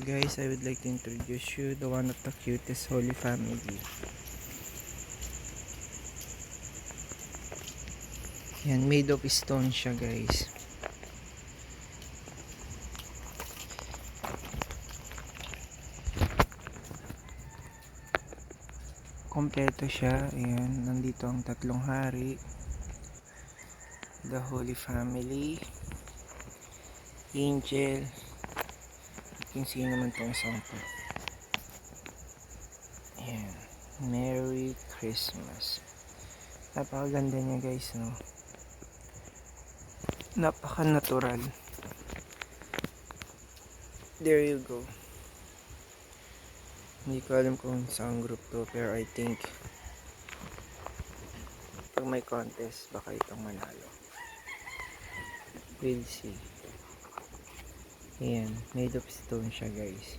Guys, I would like to introduce you the one of the cutest Holy Family. Yan, made of stone siya guys. Kompleto siya. Ayan, nandito ang tatlong hari. The Holy Family. Angel. Kung sino naman itong isang to. Ayan. Merry Christmas. Napakaganda niya guys, no? Napaka-natural. There you go. Hindi ko alam kung saan group to, pero I think pag may contest, baka itong manalo. We'll see. Ayan, made of stone siya guys.